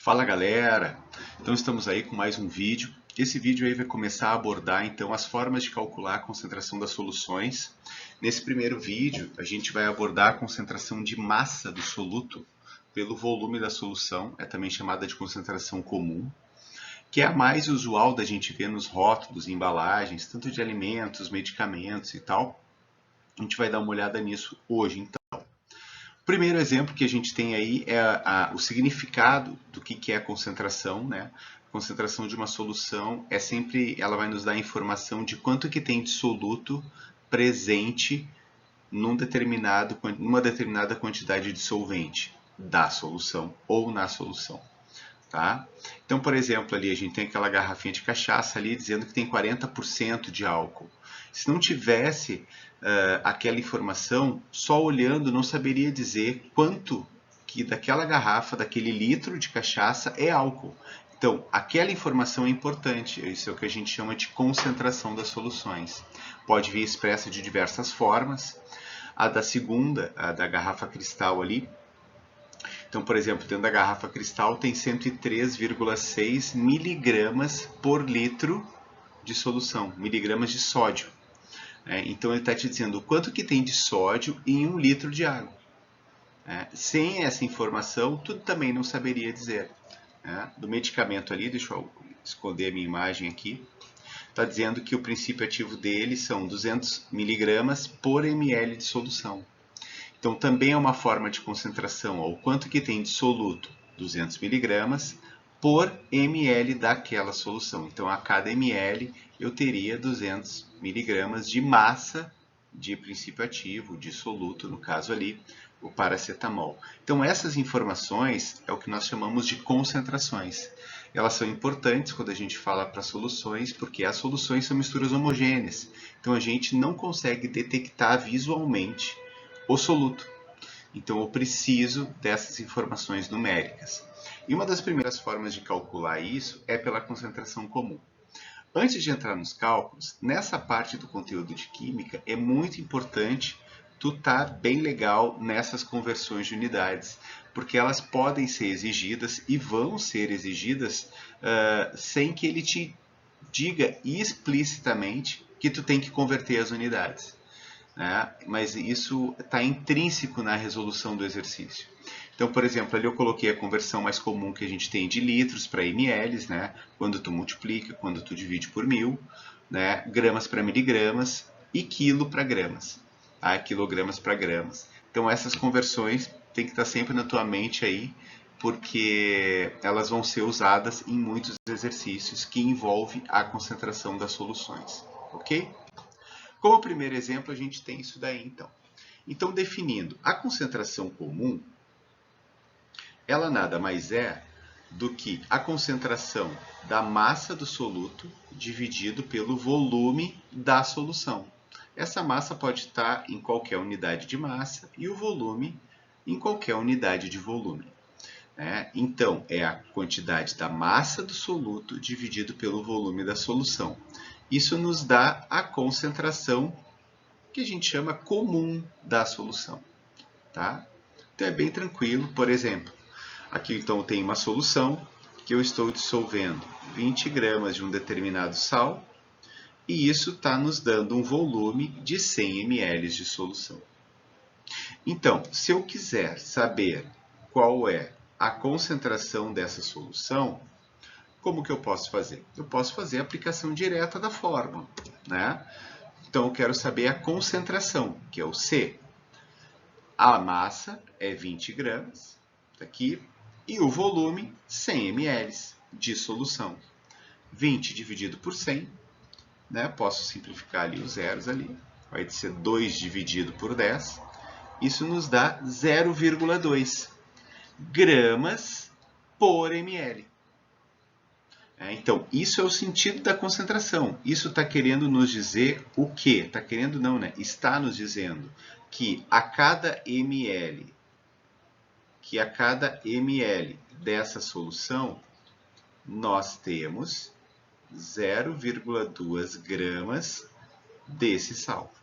Fala galera, então estamos aí com mais um vídeo. Esse vídeo aí vai começar a abordar então as formas de calcular a concentração das soluções. Nesse primeiro vídeo a gente vai abordar a concentração de massa do soluto pelo volume da solução, é também chamada de concentração comum, que é a mais usual da gente ver nos rótulos e embalagens, tanto de alimentos, medicamentos e tal. A gente vai dar uma olhada nisso hoje então. O primeiro exemplo que a gente tem aí é o significado do que é a concentração, né? A concentração de uma solução é sempre, ela vai nos dar a informação de quanto que tem de soluto presente numa determinada quantidade de solvente da solução ou na solução. Tá? Então, por exemplo, ali a gente tem aquela garrafinha de cachaça ali dizendo que tem 40% de álcool. Se não tivesse aquela informação, só olhando não saberia dizer quanto que daquela garrafa, daquele litro de cachaça é álcool. Então, aquela informação é importante, isso é o que a gente chama de concentração das soluções. Pode vir expressa de diversas formas. A da segunda, a da garrafa cristal ali, então, por exemplo, dentro da garrafa cristal tem 103,6 miligramas por litro de solução, miligramas de sódio. Então, ele está te dizendo o quanto que tem de sódio em 1 litro de água. Sem essa informação, tu também não saberia dizer. Do medicamento ali, deixa eu esconder a minha imagem aqui, está dizendo que o princípio ativo dele são 200 miligramas por ml de solução. Então, também é uma forma de concentração, o quanto que tem de soluto, 200 miligramas, por ml daquela solução. Então, a cada ml eu teria 200 miligramas de massa de princípio ativo, de soluto, no caso ali, o paracetamol. Então, essas informações é o que nós chamamos de concentrações. Elas são importantes quando a gente fala para soluções, porque as soluções são misturas homogêneas. Então, a gente não consegue detectar visualmente o soluto. Então, eu preciso dessas informações numéricas. E uma das primeiras formas de calcular isso é pela concentração comum. Antes de entrar nos cálculos, nessa parte do conteúdo de química, é muito importante tu estar bem legal nessas conversões de unidades, porque elas podem ser exigidas e vão ser exigidas sem que ele te diga explicitamente que tu tem que converter as unidades. Mas isso está intrínseco na resolução do exercício. Então, por exemplo, ali eu coloquei a conversão mais comum que a gente tem de litros para ml, quando tu multiplica, quando tu divide por 1000, gramas para miligramas e quilo para gramas, quilogramas para gramas. Então, essas conversões tem que estar sempre na tua mente aí, porque elas vão ser usadas em muitos exercícios que envolvem a concentração das soluções, ok? Como primeiro exemplo, a gente tem isso daí, então. Então, definindo a concentração comum, ela nada mais é do que a concentração da massa do soluto dividido pelo volume da solução. Essa massa pode estar em qualquer unidade de massa e o volume em qualquer unidade de volume. Então, é a quantidade da massa do soluto dividido pelo volume da solução. Isso nos dá a concentração que a gente chama comum da solução. Tá? Então é bem tranquilo. Por exemplo, aqui então tem uma solução que eu estou dissolvendo 20 gramas de um determinado sal e isso está nos dando um volume de 100 ml de solução. Então, se eu quiser saber qual é a concentração dessa solução, como que eu posso fazer? Eu posso fazer a aplicação direta da fórmula, Então, eu quero saber a concentração, que é o C. A massa é 20 gramas, aqui, e o volume, 100 ml de solução. 20 dividido por 100, posso simplificar ali os zeros ali, vai ser 2 dividido por 10, isso nos dá 0,2 gramas por ml. Então, isso é o sentido da concentração. Isso está querendo nos dizer o quê? Está querendo não, Está nos dizendo que a cada ml dessa solução, nós temos 0,2 gramas desse sal.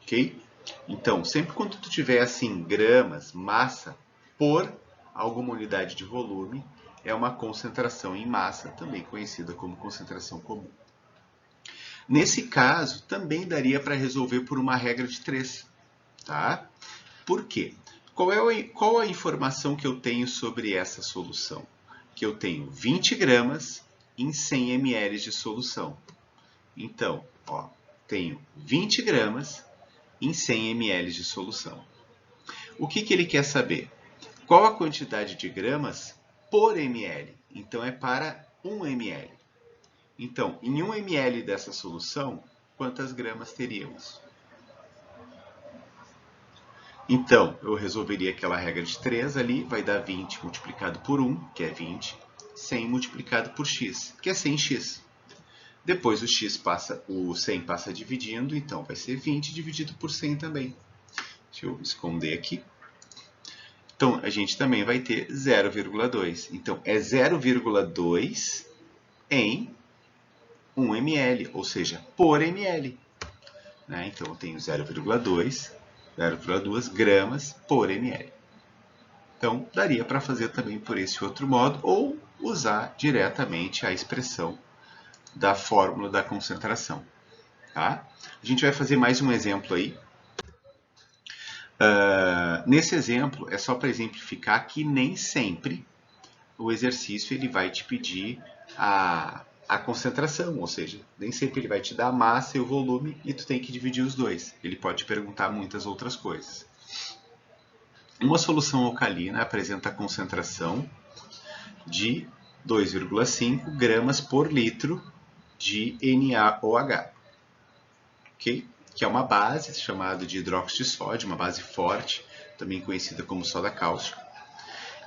Ok? Então, sempre quando tu tiver assim, gramas, massa, por alguma unidade de volume, é uma concentração em massa, também conhecida como concentração comum. Nesse caso, também daria para resolver por uma regra de 3. Tá? Por quê? Qual a informação que eu tenho sobre essa solução? Que eu tenho 20 gramas em 100 ml de solução. Então, tenho 20 gramas em 100 ml de solução. O que ele quer saber? Qual a quantidade de gramas por ml? Então, é para 1 ml. Então, em 1 ml dessa solução, quantas gramas teríamos? Então, eu resolveria aquela regra de 3 ali, vai dar 20 multiplicado por 1, que é 20, 100 multiplicado por x, que é 100x. Depois o 100 passa dividindo, então vai ser 20 dividido por 100 também. Deixa eu esconder aqui. Então, a gente também vai ter 0,2. Então, é 0,2 em 1 ml, ou seja, por ml. Então, eu tenho 0,2 gramas por ml. Então, daria para fazer também por esse outro modo, ou usar diretamente a expressão da fórmula da concentração. Tá? A gente vai fazer mais um exemplo aí. Nesse exemplo, é só para exemplificar que nem sempre o exercício ele vai te pedir a concentração, ou seja, nem sempre ele vai te dar a massa e o volume e tu tem que dividir os dois. Ele pode te perguntar muitas outras coisas. Uma solução alcalina apresenta a concentração de 2,5 gramas por litro de NaOH, okay? Que é uma base chamada de hidróxido de sódio, uma base forte, também conhecida como soda cáustica.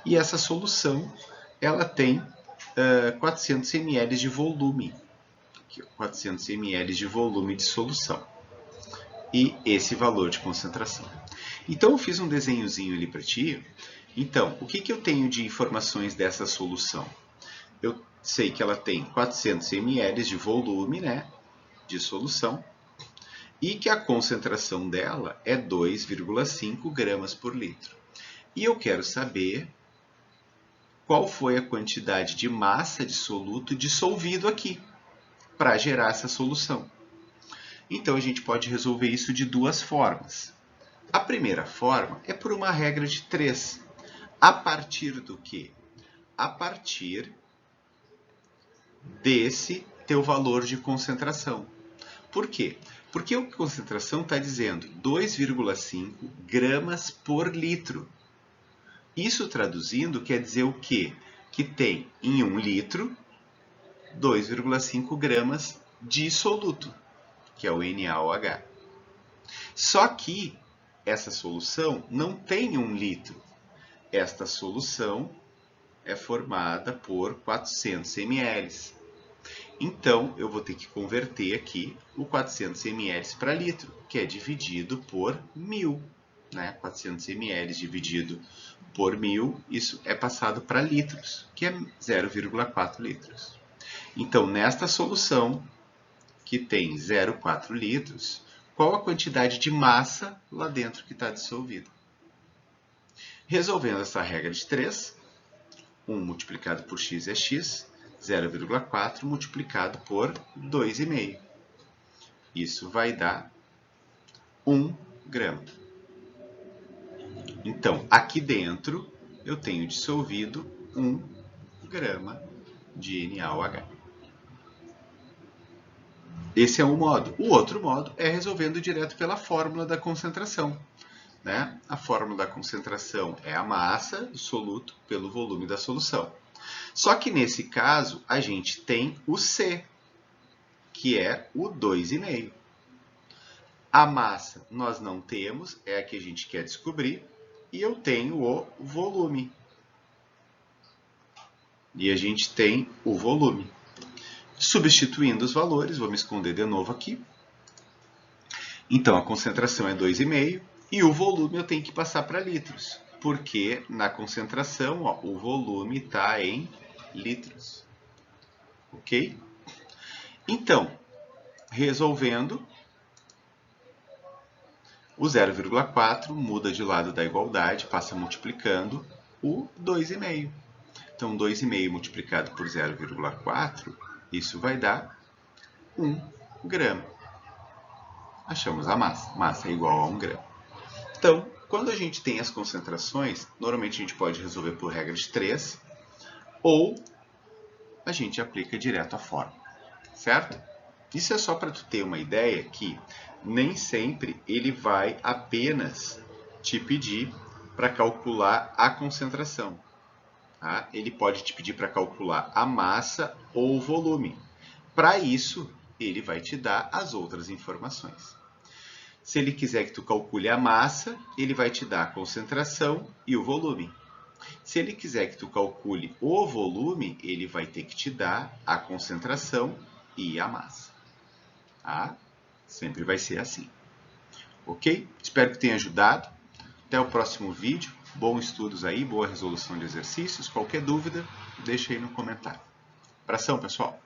E essa solução ela tem 400 ml de volume, 400 ml de volume de solução e esse valor de concentração. Então eu fiz um desenhozinho ali para ti. Então, o que eu tenho de informações dessa solução? Eu sei que ela tem 400 ml de volume, né, de solução, e que a concentração dela é 2,5 gramas por litro. E eu quero saber qual foi a quantidade de massa de soluto dissolvido aqui para gerar essa solução. Então, a gente pode resolver isso de duas formas. A primeira forma é por uma regra de 3. A partir do quê? A partir desse teu valor de concentração. Por quê? Porque a concentração está dizendo 2,5 gramas por litro. Isso traduzindo quer dizer o quê? Que tem em 1 litro 2,5 gramas de soluto, que é o NaOH. Só que essa solução não tem 1 litro. Esta solução é formada por 400 ml. Então, eu vou ter que converter aqui o 400 ml para litro, que é dividido por 1000. 400 ml dividido por 1000, isso é passado para litros, que é 0,4 litros. Então, nesta solução, que tem 0,4 litros, qual a quantidade de massa lá dentro que está dissolvida? Resolvendo essa regra de 3, 1 multiplicado por x é x, 0,4 multiplicado por 2,5. Isso vai dar 1 grama. Então, aqui dentro, eu tenho dissolvido 1 grama de NaOH. Esse é um modo. O outro modo é resolvendo direto pela fórmula da concentração. A fórmula da concentração é a massa do soluto pelo volume da solução. Só que nesse caso, a gente tem o C, que é o 2,5. A massa nós não temos, é a que a gente quer descobrir, e eu tenho o volume. E a gente tem o volume. Substituindo os valores, vou me esconder de novo aqui. Então, a concentração é 2,5 e o volume eu tenho que passar para litros, porque na concentração o volume está em litros. Ok? Então, resolvendo, o 0,4 muda de lado da igualdade, passa multiplicando, o 2,5. Então, 2,5 multiplicado por 0,4, isso vai dar 1 grama. Achamos a massa. Massa é igual a 1 grama. Então, quando a gente tem as concentrações, normalmente a gente pode resolver por regra de 3, ou a gente aplica direto a fórmula, certo? Isso é só para tu ter uma ideia que nem sempre ele vai apenas te pedir para calcular a concentração. Tá? Ele pode te pedir para calcular a massa ou o volume. Para isso, ele vai te dar as outras informações. Se ele quiser que tu calcule a massa, ele vai te dar a concentração e o volume. Se ele quiser que tu calcule o volume, ele vai ter que te dar a concentração e a massa. Tá? Sempre vai ser assim. Ok? Espero que tenha ajudado. Até o próximo vídeo. Bons estudos aí, boa resolução de exercícios. Qualquer dúvida, deixa aí no comentário. Abração, pessoal!